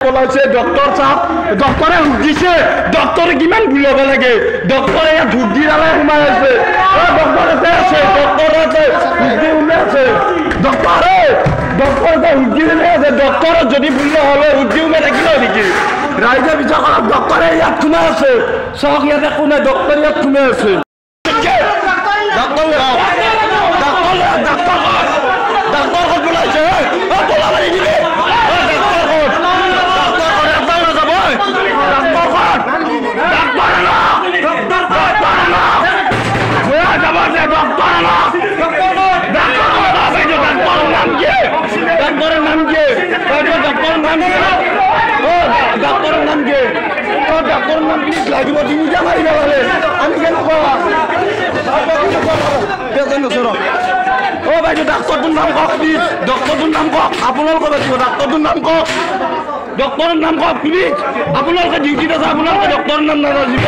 বলাইছে doctor সাহেব ডক্টরে দিছে ডক্টরে কিমান ভুল হ'ব লাগে ডক্টরে ধূপ দি ডালে সোমাই আছে ডক্টৰতে আছে ডক্টৰতে ধূপ ওলাই আছে ডক্টৰে ডক্টৰতে ধূপ ওলাই আছে ডক্টৰ যদি ভুল নহ'লে ধূপ ওলাই থাকিব নেকি ৰাইজে বিচাৰ কৰক ডক্টৰে ইয়াত সোমাই আছে চাওক ইয়াতে কোনে ডক্টৰ ইয়াত সোমাই আছে ডক্টৰ বলাইছে বলাবলৈ দিবি লাগিব তিনিটা মাৰিব লাগে আমি কেনেকুৱা বাইদেউ ডাক্তৰটোৰ নাম কওক প্লিজ ডক্টৰটোৰ নাম কওক আপোনালোকৰ বাচিব ডাক্তৰটোৰ নাম কওক ডক্টৰৰ নাম কওক প্লিজ আপোনালোকে ডিউটিত আছে আপোনালোকে ডক্টৰৰ নাম নাজানিব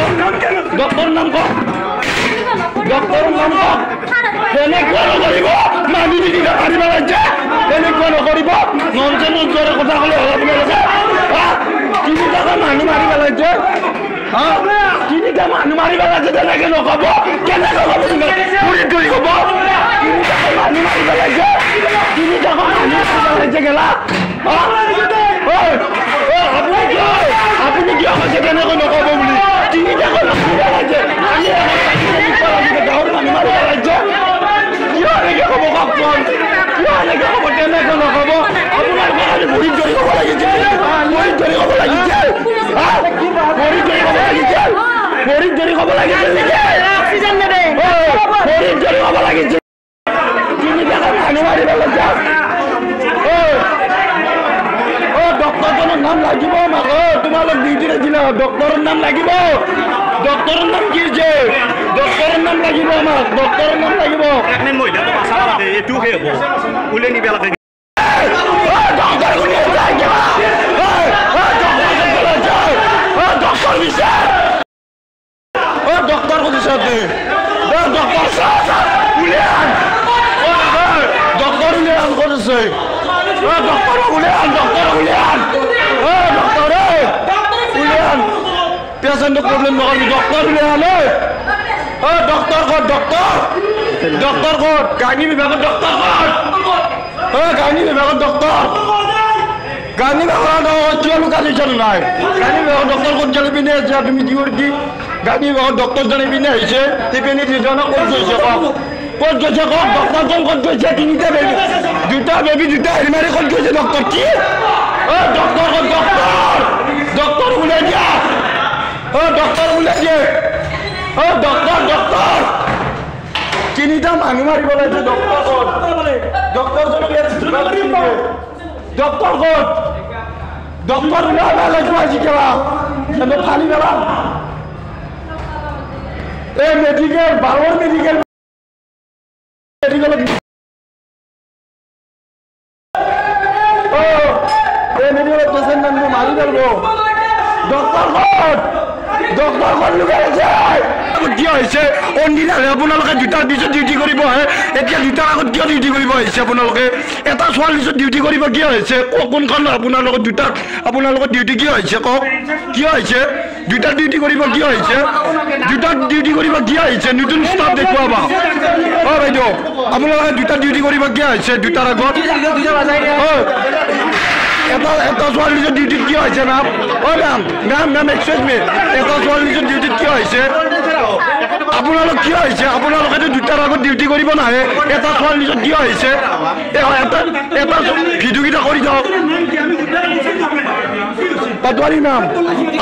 ডক্টৰৰ নাম কওক ডক্টৰৰ নাম কওক তেনেকুৱা নকৰিব মানুহ তিনিটা মাৰিব লাগিছে তেনেকুৱা নকৰিব ননচেনৰ দৰে কথা ক'লে হ'ল আপোনালোকে তিনিটাকে মানুহ মাৰিব লাগিছে তিনিটা মানুহ মাৰিব লাগিছে তেনেকে নক'ব কেনেকৈ ক'ব পুৰীত ধৰি ক'ব তিনিটাকে মানুহ মাৰিব লাগিছে তিনিটাকে মানুহ মাৰিব লাগিছে গেলা আপুনি কিয় কৈছে তেনেকৈ নক'ব বুলি তিনিটাকে মাৰিব লাগিছে গাঁৱৰ মানুহ মাৰিব লাগিছে কিয় এনেকৈ ক'ব কওকচোন কিয় এনেকৈ ক'ব তেনেকৈ নক'ব আপোনালোকে খালি ভৰিত ধৰি ক'ব লাগিছে ভৰিত ধৰি ক'ব লাগিছে ভৰিত ধৰি ক'ব লাগিছে ভৰিত ধৰি ক'ব লাগিছে অক্সিজেন নেবে ভৰিত ধৰি ক'ব লাগিছে তিনিটাকে মানুহ মাৰিব লাগিছে ডক্টৰজনৰ নাম লাগিব আমাক তোমালোক ডিউটিত আছিলা ডক্টৰৰ নাম লাগিব ডক্টৰৰ নাম কি হৈছে ডক্টৰৰ নাম লাগিব আমাক ডক্টৰৰ নাম লাগিব মহিলাটো বাচা লাগে এইটো সেই হ'ব ওলাই নিব লাগে ডক্টৰ কৈছে ডক্টৰ উলিয়ান ডক্টৰ উলিয়ান কৰিছে ডক্টৰ উলিয়ান ডক্টৰ উলিয়ান ডক্টৰ উলিয়ান পেচেণ্টৰ প্ৰব্লেম নকৰিবি ডক্টৰ উলিয়ান ডক্টৰ ক'ত ডক্টৰ ডক্টৰ ক'ত গাইনী বিভাগৰ ডক্টৰ ক'ত গাইনী বিভাগৰ ডক্টৰ গাইনী বিভাগৰ কিয় লুকাইছে নাই গাইনী বিভাগৰ ডক্টৰ ক'ত জানি পিনে আছে তুমি কি কৰি গাইনী বিভাগৰ ডক্টৰ জানি পিনে আহিছে সেইপিনে দুজনক ক'ত গৈছে কওক ক'ত গৈছে কওক ডক্টৰজন ক'ত গৈছে তিনিটা বেবী দুটা বেবী দুটা হেৰি মাৰি ক'ত গৈছে ডক্টৰ কি ডক্টৰ ক'ত ডক্টৰ ডক্টৰ ওলাই দিয়া ডক্টৰ ওলাই দিয়ে ডক্টৰ ডক্টৰ তিনিটা মানুহ মাৰিব লাগিছে ডক্টৰ ক'ত ডক্টৰজনক ডক্টৰ ক'ত ডক্টৰ ওলাই লাগিব আজি কেলা ফালি পেলা এই মেডিকেল বাৰৰ মেডিকেল মাৰি দিব ডক্টৰ ক'ত ডক্টৰ ক'ত লুকাই আছে কিয় হৈছে অন্দিনাহে আপোনালোকে দুটাৰ পিছত ডিউটি কৰিব আহে এতিয়া দুটাৰ আগত কিয় ডিউটি কৰিব আহিছে আপোনালোকে এটা ছোৱালীৰ পিছত ডিউটি কৰিব কিয় হৈছে কোনখন আপোনালোকৰ দুটাত আপোনালোকৰ ডিউটি কিয় হৈছে কওক কিয় হৈছে দুটাত ডিউটি কৰিব কিয় হৈছে দুটাত ডিউটি কৰিব কিয় হৈছে নতুন ষ্টাফ দেখুৱাবা বাইদেউ আপোনালোকে দুটাত ডিউটি কৰিব কিয় হৈছে দুটাৰ আগত এটা ছোৱালীৰ পিছত ডিউটিত কিয় হৈছে নাম নাম নাম এক্সেছ মি এটা ছোৱালীৰ পিছত ডিউটিত কিয় হৈছে আপোনালোক কিয় হৈছে আপোনালোকেতো দুটাৰ আগত ডিউটি কৰিব নাহে এটা ছোৱালীৰ পিছত কিয় হৈছে এটা ভিডিঅ'কেইটা কৰি যাওক পাটোৱাৰী নাম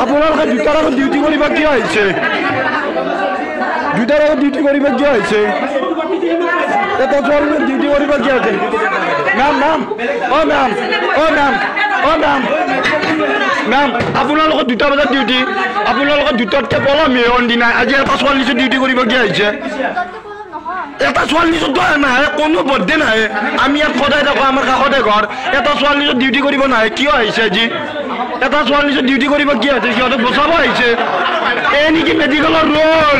আপোনালোকে দুটাৰ আগত ডিউটি কৰিব কিয় হৈছে দুটাৰ আগত ডিউটি কৰিব কিয় হৈছে এটা ছোৱালীৰ ডিউটি কৰিব কিয় হৈছে নাম নাম নাম নাম নাম নাম আপোনালোকৰ 2টা বজাত ডিউটি আপোনালোকৰ 2টাতকৈ পলম অন্দিনা আজি এটা ছোৱালী পিছত ডিউটি কৰিব কিয় আহিছে এটা ছোৱালী পিছত নাহে কোনো বদ্ধে নাহে আমি ইয়াত সদায় থাকোঁ আমাৰ কাষতে ঘৰ এটা ছোৱালী পিছত ডিউটি কৰিব নাহে কিয় আহিছে আজি এটা ছোৱালী পিছত ডিউটি কৰিব কিয় আহিছে সিহঁতক বচাব আহিছে এই নেকি মেডিকেলৰ ৰোল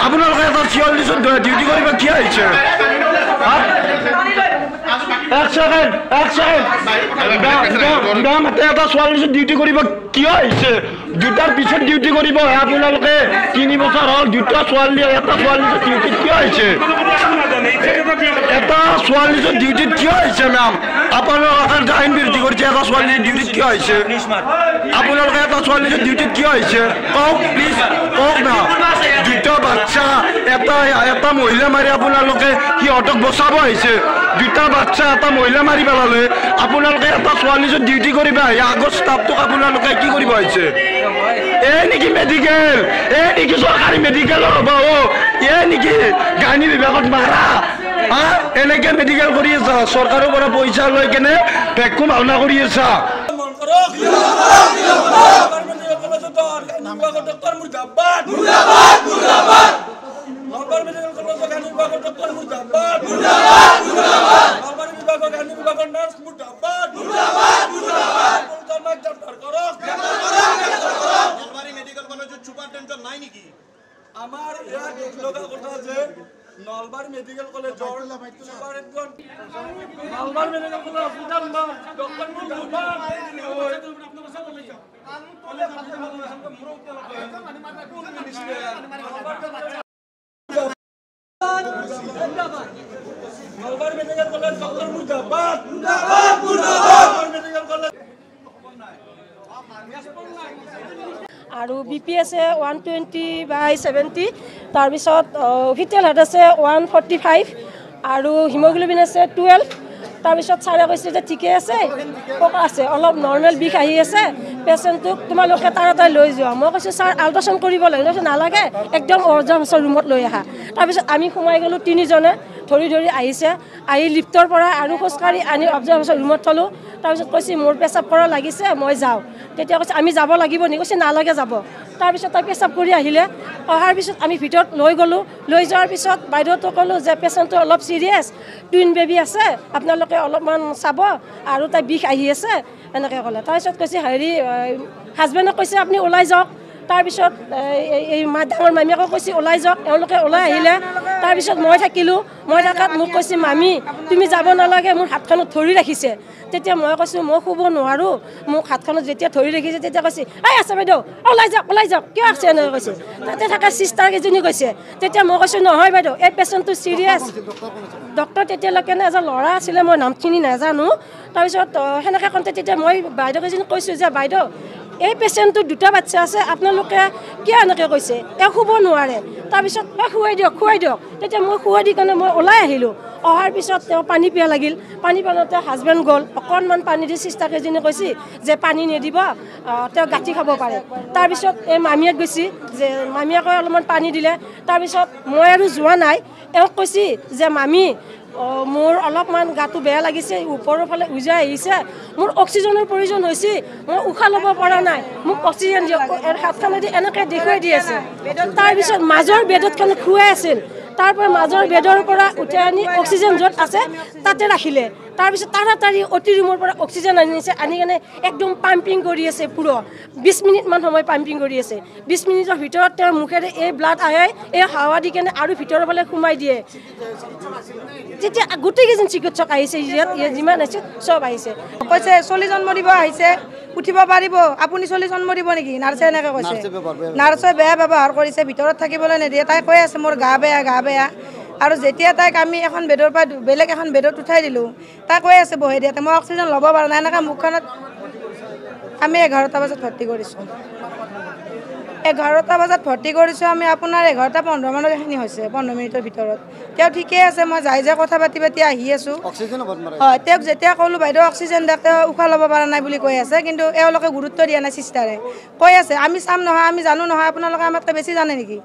আপোনালোকে এটা ছোৱালী পিছত ডিউটি কৰিব কিয় আহিছে এক সেকেন্ড এটা ছোৱালী ডিউটি কৰিব কিয় আহিছে দুটাৰ পিছত ডিউটি কৰিব আপোনালোকে 3 বছৰ হ'ল দুটা ছোৱালী এটা ছোৱালী ডিউটিত কিয় আহিছে এটা ছোৱালী ডিউটিত কিয় আহিছে মেম আপোনালোকে আইন বিৰোধী কৰিছে এটা ছোৱালী ডিউটিত কিয় আহিছে আপোনালোকে এটা ছোৱালী ডিউটিত কিয় আহিছে কওক প্লিজ কওক না দুটা বাচ্চা এটা মহিলা মাৰি আপোনালোকে সিহঁতক বচাব আহিছে দুটা বাচ্চা এটা মহিলা মাৰি পেলালে আপোনালোকে এটা ছোৱালী ডিউটি কৰিব আহি আগৰ ষ্টাফটোক আপোনালোকে কি কৰিব আহিছে এই নেকি মেডিকেল এই নেকি চৰকাৰী মেডিকেলৰ হ'ব এই নেকি গাইনী বিভাগত মাৰা এনেকে মেডিকেল কৰি আছা চৰকাৰৰ পৰা পইচা লৈ কেনে ভেকুম ভাওনা কৰি আছা আমাৰ কথা যে নলবাৰী মেডিকেল কলেজৰ Nalbari medical college hospital doctor Nalbari medical college doctor মুৰ্দাবাদ মেডিকেল কলেজ আৰু BPS 120/70 তাৰপিছত ভিটেল হেড আছে 145 আৰু হিমোগ্লোবিন আছে 12 তাৰপিছত ছাৰে কৈছে যে ঠিকে আছে পকা আছে অলপ নৰ্মেল বিষ আহি আছে পেচেণ্টটোক তোমালোকে তাড়াতাড়ি লৈ যোৱা মই কৈছোঁ ছাৰ আল্ট্ৰাচাউণ্ড কৰিব লাগে কৈছে নালাগে একদম অবজাৰ্ভেশ্যন ৰুমত লৈ আহা তাৰপিছত আমি সোমাই গ'লোঁ তিনিজনে ধৰি আহিছে আহি লিফ্টৰ পৰা আৰু খোজকাঢ়ি আনি অবজাৰ্ভেশ্যন ৰুমত থলোঁ তাৰপিছত কৈছে মোৰ পেচাব কৰা লাগিছে মই যাওঁ তেতিয়া কৈছে আমি যাব লাগিব নি কৈছে নালাগে যাব তাৰপিছত তাই পেচাব কৰি আহিলে অহাৰ পিছত আমি ভিতৰত লৈ গ'লোঁ লৈ যোৱাৰ পিছত বাইদেউহঁতক ক'লোঁ যে পেচেণ্টটো অলপ চিৰিয়াছ টুইন বেবী আছে আপোনালোকে অলপমান চাব আৰু তাই বিষ আহি আছে এনেকৈ ক'লে তাৰপিছত কৈছে হেৰি হাজবেণ্ডক কৈছে আপুনি ওলাই যাওক তাৰপিছত এই ডাঙৰ মামীয়েকক কৈছে ওলাই যাওক এওঁলোকে ওলাই আহিলে তাৰপিছত মই থাকিলোঁ মই থাকাত মোক কৈছে মামী তুমি যাব নালাগে মোৰ হাতখনত ধৰি ৰাখিছে তেতিয়া মই কৈছোঁ মই শুব নোৱাৰোঁ মোক হাতখনত যেতিয়া ধৰি ৰাখিছে তেতিয়া কৈছে এই আছে বাইদেউ ওলাই যাওক কিয় আছে এনেকৈ কৈছে তাতে থকা চিষ্টাৰ কেইজনী কৈছে তেতিয়া মই কৈছোঁ নহয় বাইদেউ এই পেচেণ্টটো চিৰিয়াছ ডক্টৰ তেতিয়ালৈকে এজন ল'ৰা আছিলে মই নামখিনি নাজানো তাৰপিছত সেনেকৈ কওঁতে তেতিয়া মই বাইদেউ কেইজনীক কৈছোঁ যে বাইদেউ এই পেচেণ্টটোৰ দুটা বাচ্চা আছে আপোনালোকে কিয় এনেকৈ কৈছে শুব নোৱাৰে তাৰপিছত খুৱাই দিয়ক তেতিয়া মই খুৱাই দি কাৰণে মই ওলাই আহিলোঁ অহাৰ পিছত তেওঁ পানী পিয়া লাগিল পানী পাওঁতে হাজবেণ্ড গ'ল অকণমান পানী দি চিষ্টাৰ কেইজনী কৈছে যে পানী নিদিব তেওঁ গাঁঠি খাব পাৰে তাৰপিছত এই মামীয়েক গৈছে যে মামীয়েকে অলপমান পানী দিলে তাৰপিছত মই আৰু যোৱা নাই এওঁক কৈছে যে মামী মোৰ অলপমান গাটো বেয়া লাগিছে ওপৰৰ ফালে উজাই আহিছে মোৰ অক্সিজেনৰ প্ৰয়োজন হৈছে মই উশাহ ল'ব পৰা নাই মোক অক্সিজেন দিয়ক হাতখনেদি এনেকৈ দেখুৱাই দি আছে তাৰপিছত মাজৰ বেডতখন খুৱাই আছিল তাৰপৰা মাজৰ বেডৰ পৰা উঠাই আনি অক্সিজেন য'ত আছে তাতে ৰাখিলে তাৰপিছত তাড়াতাড়ি অতি ৰুমৰ পৰা অক্সিজেন আনিছে আনি কেনে একদম পাম্পিং কৰি আছে পুৰো 20 মিনিটমান সময় পাম্পিং কৰি আছে 20 মিনিটৰ ভিতৰত তেওঁৰ মুখেৰে এই ব্লাড আহে এই হাৱা দি কেনে আৰু ভিতৰৰ ফালে সোমাই দিয়ে যেতিয়া গোটেইকেইজন চিকিৎসক আহিছে যিমান আহিছে চব আহিছে কৈছে 40 জন্ম দিব আহিছে উঠিব পাৰিব আপুনি 40 জন্ম দিব নেকি নাৰ্ছে এনেকৈ কৈছে নাৰ্ছে বেয়া ব্যৱহাৰ কৰিছে ভিতৰত থাকিবলৈ নিদিয়ে তাই কৈ আছে মোৰ গা বেয়া আৰু যেতিয়া তাইক আমি এখন বেডৰ পৰা বেলেগ এখন বেডত উঠাই দিলোঁ তাই কৈ আছে বহি দিয়াতে মই অক্সিজেন ল'ব পৰা নাই এনেকৈ মুখখনত আমি 11টা বজাত ভৰ্তি কৰিছোঁ 11টা বজাত ভৰ্তি কৰিছোঁ আমি আপোনাৰ 11:15 মানত এইখিনি হৈছে 15 মিনিটৰ ভিতৰত তেওঁ ঠিকেই আছে মই যাই কথা পাতি আহি আছোঁ হয় তেওঁক যেতিয়া ক'লোঁ বাইদেউ অক্সিজেন দিয়ক তেওঁ উশাহ ল'ব পৰা নাই বুলি কৈ আছে কিন্তু এওঁলোকে গুৰুত্ব দিয়া নাই চিষ্টাৰে কৈ আছে আমি চাম নহয় আমি জানো নহয় আপোনালোকে আমাতকৈ বেছি জানে নেকি